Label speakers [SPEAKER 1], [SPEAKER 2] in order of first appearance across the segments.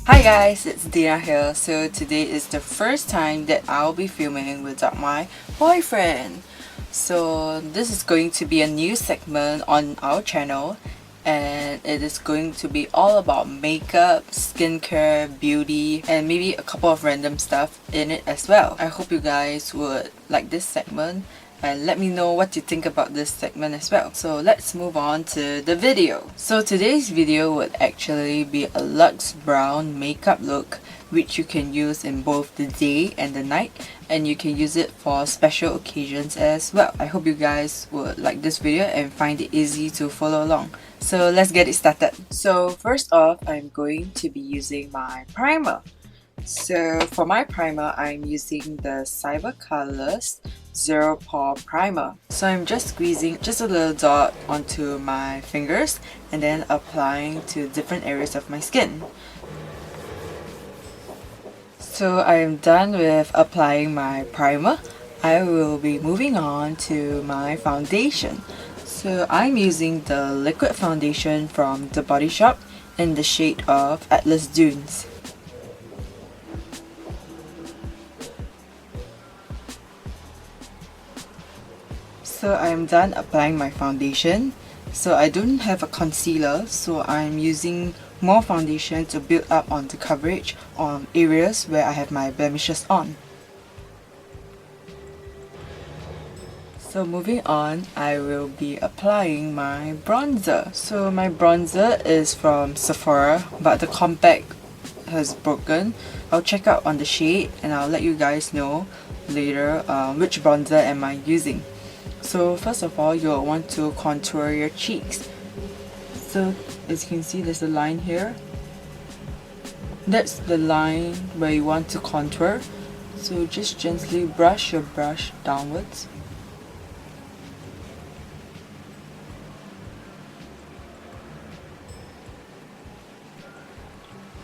[SPEAKER 1] Hi guys, it's Dina here. So today is the first time that I'll be filming without my boyfriend. So this is going to be a new segment on our channel, and it is going to be all about makeup, skincare, beauty, and maybe a couple of random stuff in it as well. I hope you guys would like this segment and let me know what you think about this segment as well. So let's move on to the video. So today's video would actually be a luxe brown makeup look, which you can use in both the day and the night, and you can use it for special occasions as well. I hope you guys would like this video and find it easy to follow along. So let's get it started. So first off, I'm going to be using my primer. So for my primer, I'm using the Cyber Colors Zero Pore Primer. So I'm just squeezing just a little dot onto my fingers and then applying to different areas of my skin. So I am done with applying my primer. I will be moving on to my foundation. So I'm using the liquid foundation from The Body Shop in the shade of Atlas Dunes. So I'm done applying my foundation. So I don't have a concealer, so I'm using more foundation to build up on the coverage on areas where I have my blemishes on. So moving on, I will be applying my bronzer. So my bronzer is from Sephora, but the compact has broken. I'll check out on the shade and I'll let you guys know later which bronzer am I using. So first of all, you'll want to contour your cheeks. So as you can see, there's a line here. That's the line where you want to contour. So just gently brush your brush downwards.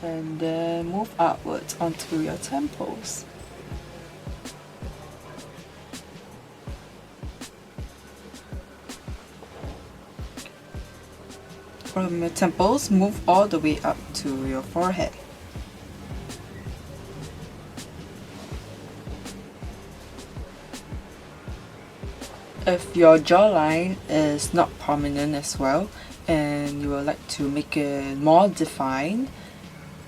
[SPEAKER 1] And then move upwards onto your temples. From your temples, move all the way up to your forehead. If your jawline is not prominent as well and you would like to make it more defined,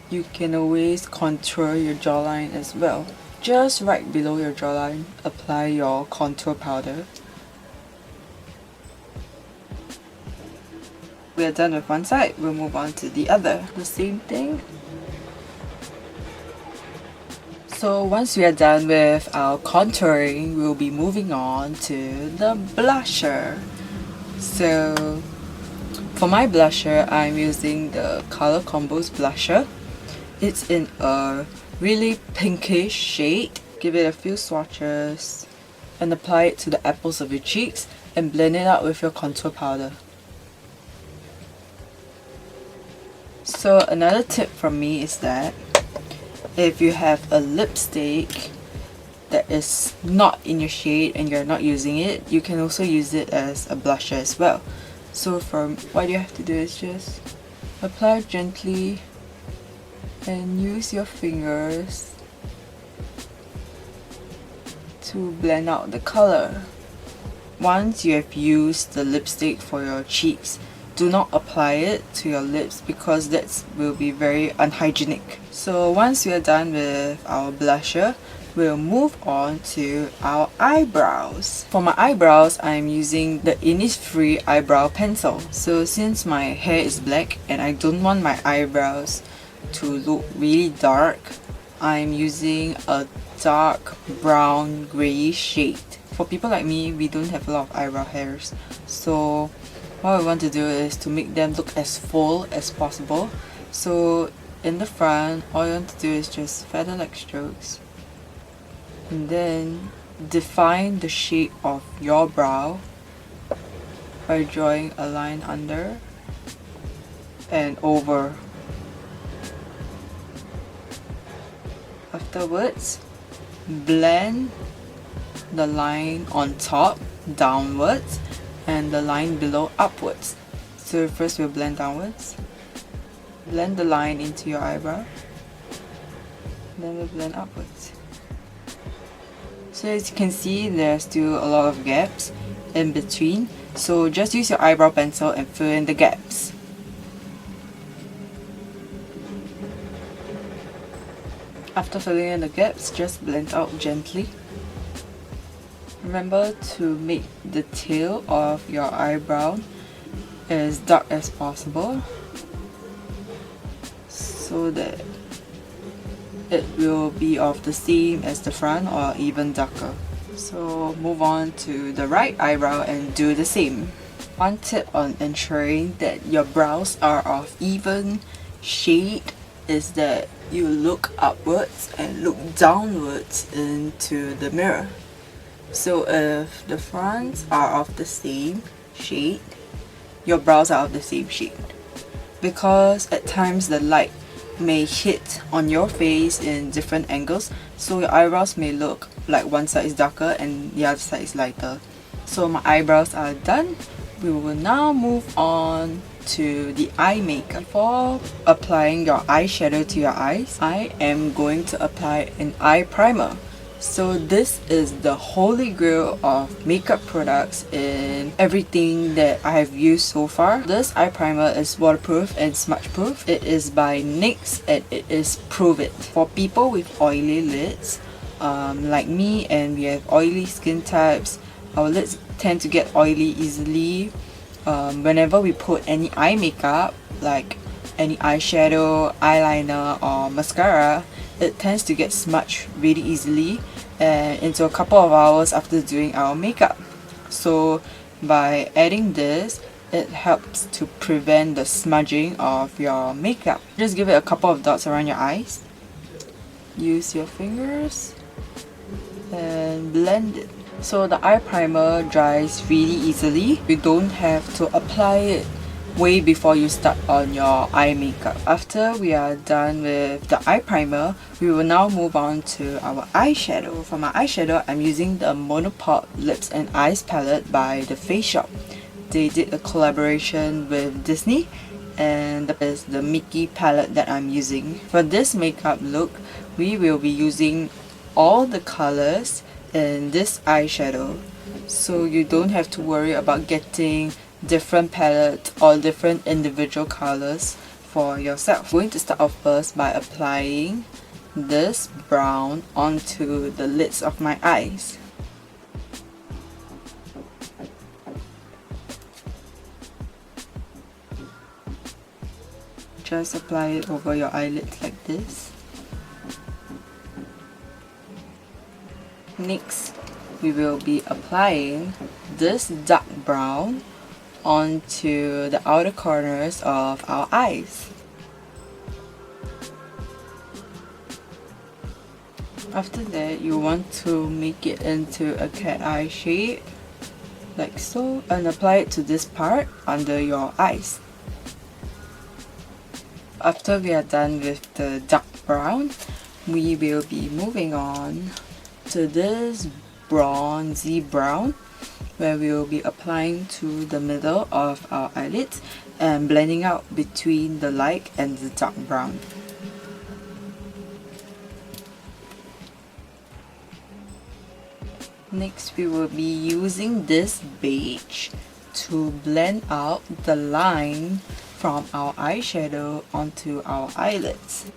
[SPEAKER 1] you can always contour your jawline as well. Just right below your jawline, apply your contour powder. We're done with one side, we'll move on to the other. The same thing. So once we are done with our contouring, we'll be moving on to the blusher. So for my blusher, I'm using the Color Combos blusher. It's in a really pinkish shade. Give it a few swatches and apply it to the apples of your cheeks and blend it out with your contour powder. So another tip from me is that if you have a lipstick that is not in your shade and you're not using it, you can also use it as a blusher as well. So what you have to do is just apply gently and use your fingers to blend out the color. Once you have used the lipstick for your cheeks, do not apply it to your lips because that will be very unhygienic. So once we are done with our blusher, we'll move on to our eyebrows. For my eyebrows, I'm using the Innisfree eyebrow pencil. So since my hair is black and I don't want my eyebrows to look really dark, I'm using a dark brown greyish shade. For people like me, we don't have a lot of eyebrow hairs, so what we want to do is to make them look as full as possible. So in the front, all you want to do is just feather-like strokes and then define the shape of your brow by drawing a line under and over. Afterwards, blend the line on top downwards and the line below upwards. So first we'll blend downwards, blend the line into your eyebrow, then we blend upwards. So as you can see, there's still a lot of gaps in between, so just use your eyebrow pencil and fill in the gaps. After filling in the gaps, just blend out gently. Remember to make the tail of your eyebrow as dark as possible so that it will be of the same as the front or even darker. So move on to the right eyebrow and do the same. One tip on ensuring that your brows are of even shade is that you look upwards and look downwards into the mirror. So if the fronts are of the same shade, your brows are of the same shade. Because at times the light may hit on your face in different angles, so your eyebrows may look like one side is darker and the other side is lighter. So my eyebrows are done. We will now move on to the eye makeup. Before applying your eyeshadow to your eyes, I am going to apply an eye primer. So this is the holy grail of makeup products in everything that I have used so far. This eye primer is waterproof and smudge proof. It is by NYX and it is Prove It. For people with oily lids, like me, and we have oily skin types, our lids tend to get oily easily. Whenever we put any eye makeup, like any eyeshadow, eyeliner or mascara, it tends to get smudged really easily and into a couple of hours after doing our makeup. So by adding this, it helps to prevent the smudging of your makeup. Just give it a couple of dots around your eyes. Use your fingers and blend it. So the eye primer dries really easily. You don't have to apply it way before you start on your eye makeup. After we are done with the eye primer, we will now move on to our eyeshadow. For my eyeshadow, I'm using the Monopop Lips and Eyes palette by The Face Shop. They did a collaboration with Disney, and that is the Mickey palette that I'm using. For this makeup look, we will be using all the colors in this eyeshadow, so you don't have to worry about getting different palettes or different individual colors for yourself. I'm going to start off first by applying this brown onto the lids of my eyes. Just apply it over your eyelids like this. Next, we will be applying this dark brown onto the outer corners of our eyes. After that, you want to make it into a cat eye shape, like so, and apply it to this part under your eyes. After we are done with the dark brown, we will be moving on to this bronzy brown, where we will be applying to the middle of our eyelids and blending out between the light and the dark brown. Next, we will be using this beige to blend out the line from our eyeshadow onto our eyelids.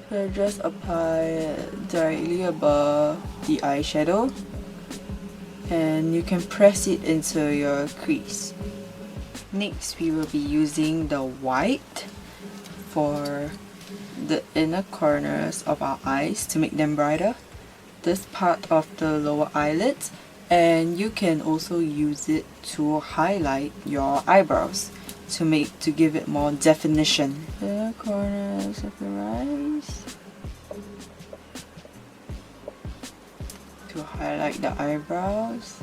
[SPEAKER 1] So just apply it directly above the eyeshadow, and you can press it into your crease. Next, we will be using the white for the inner corners of our eyes to make them brighter. This part of the lower eyelids, and you can also use it to highlight your eyebrows to give it more definition. The corners of your eyes to highlight the eyebrows.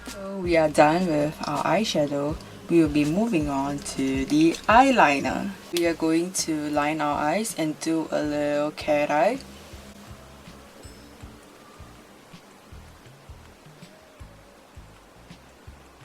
[SPEAKER 1] So we are done with our eyeshadow. We will be moving on to the eyeliner. We are going to line our eyes and do a little cat eye.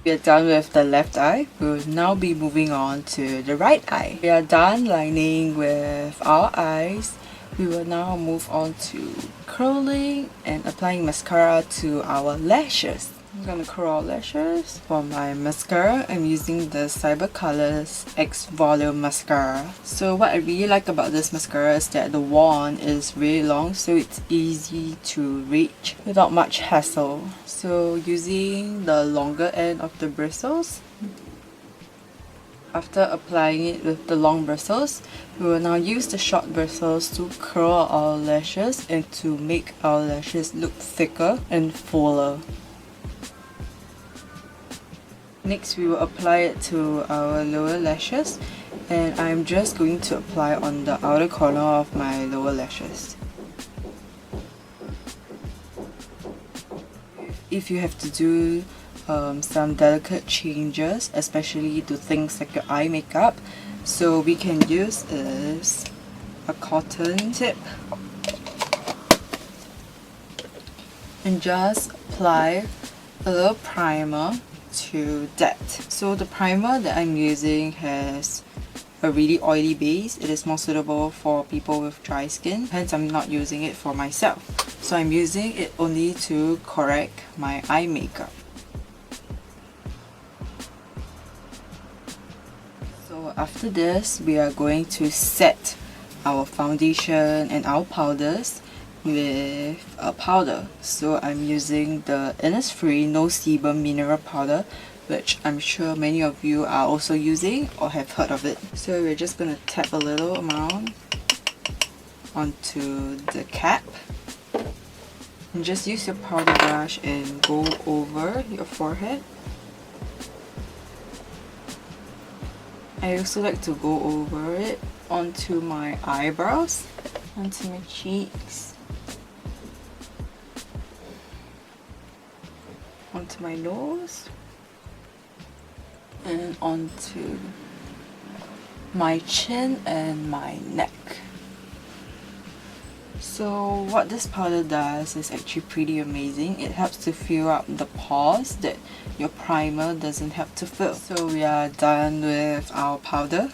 [SPEAKER 1] We are done with the left eye. We will now be moving on to the right eye. We are done lining with our eyes. We will now move on to curling and applying mascara to our lashes. I'm gonna curl our lashes. For my mascara, I'm using the Cyber Colors X Volume Mascara. So what I really like about this mascara is that the wand is really long, so it's easy to reach without much hassle. So using the longer end of the bristles, after applying it with the long bristles, we will now use the short bristles to curl our lashes and to make our lashes look thicker and fuller. Next, we will apply it to our lower lashes, and I'm just going to apply on the outer corner of my lower lashes. If you have to do some delicate changes, especially to things like your eye makeup, so we can use is a cotton tip and just apply a little primer to that. So the primer that I'm using has a really oily base. It is more suitable for people with dry skin, hence I'm not using it for myself. So I'm using it only to correct my eye makeup. So after this, we are going to set our foundation and our powders with a powder. So I'm using the Innisfree No Sebum Mineral Powder, which I'm sure many of you are also using or have heard of it. So we're just going to tap a little amount onto the cap. And just use your powder brush and go over your forehead. I also like to go over it onto my eyebrows, onto my cheeks, onto my nose, and onto my chin and my neck. So what this powder does is actually pretty amazing. It helps to fill up the pores that your primer doesn't help to fill. So we are done with our powder.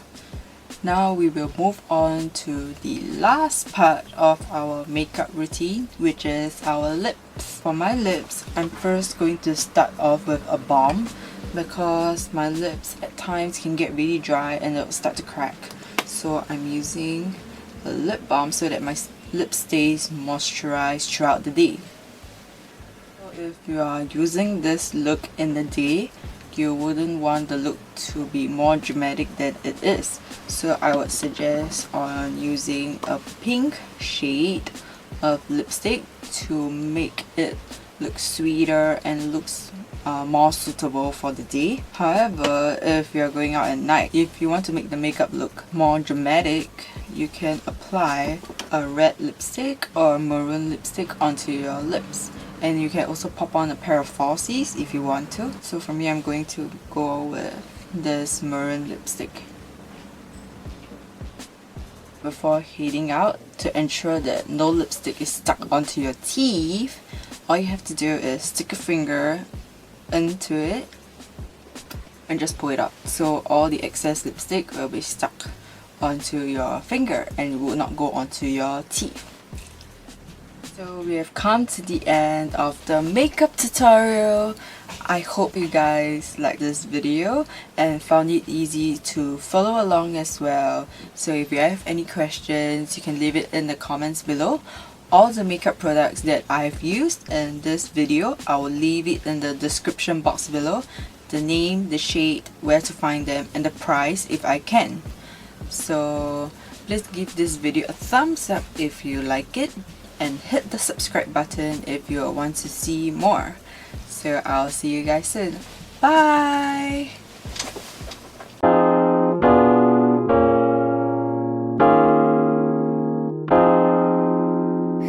[SPEAKER 1] Now we will move on to the last part of our makeup routine, which is our lips. For my lips, I'm first going to start off with a balm because my lips at times can get really dry and they'll start to crack. So I'm using a lip balm so that my lip stays moisturized throughout the day. So if you are using this look in the day, you wouldn't want the look to be more dramatic than it is. So I would suggest on using a pink shade of lipstick to make it look sweeter and looks more suitable for the day. However, if you're going out at night, if you want to make the makeup look more dramatic, you can apply a red lipstick or a maroon lipstick onto your lips. And you can also pop on a pair of falsies if you want to. So for me, I'm going to go with this maroon lipstick. Before heading out, to ensure that no lipstick is stuck onto your teeth, all you have to do is stick a finger into it and just pull it out. So all the excess lipstick will be stuck onto your finger and will not go onto your teeth. So we have come to the end of the makeup tutorial. I hope you guys liked this video and found it easy to follow along as well. So if you have any questions, you can leave it in the comments below. All the makeup products that I've used in this video, I will leave it in the description box below. The name, the shade, where to find them, and the price if I can. So please give this video a thumbs up if you like it, and hit the subscribe button if you want to see more. So I'll see you guys soon. Bye!